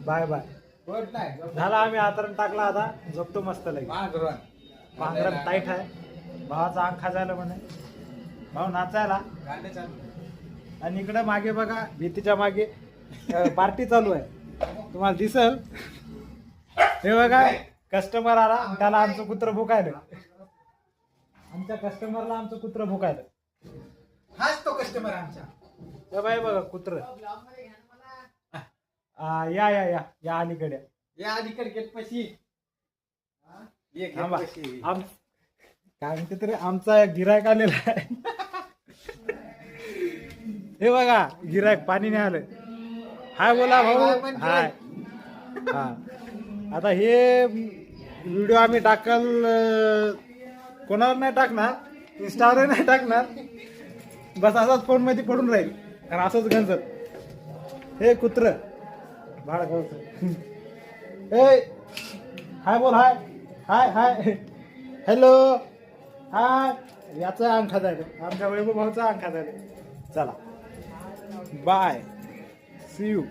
Bye bye. झाला आम्ही आतरण टाकला आता झोपतो मस्त लगे. पांघरण टाईट आहे. भावाचा अंग खाजायला म्हणे भाऊ नाचायला. आणि इकडे मागे बघा भीतीच्या मागे पार्टी चालू आहे तुम्हाला दिसल. हे बघा कस्टमर आला त्याला आमचं कुत्र भुकायलं. आमच्या कस्टमरला आमचं कुत्र भुकायलं. हाच तो कस्टमर आमचा. हे बाई बघा कुत्र. या या या या अलीकडे या अलीकडे गेट पशी काय म्हणते तरी आमचा गिरायक आलेला आहे. हे बघा गिरायक पाणी नाही आलं. हाय बोला भाऊ. हाय. हा आता हे व्हिडिओ आम्ही टाकल कोणावर नाही टाकणार. इंस्टावर नाही टाकणार. बस असाच फोन मध्ये पडून राहील कारण असंच गंजत. हे कुत्र बाळ हाय बोल. हाय हाय हाय हॅलो हाय. याचा अंग खाजायला आमच्या वैभव भाऊचा अंग खाजायला. चला बाय सी यू.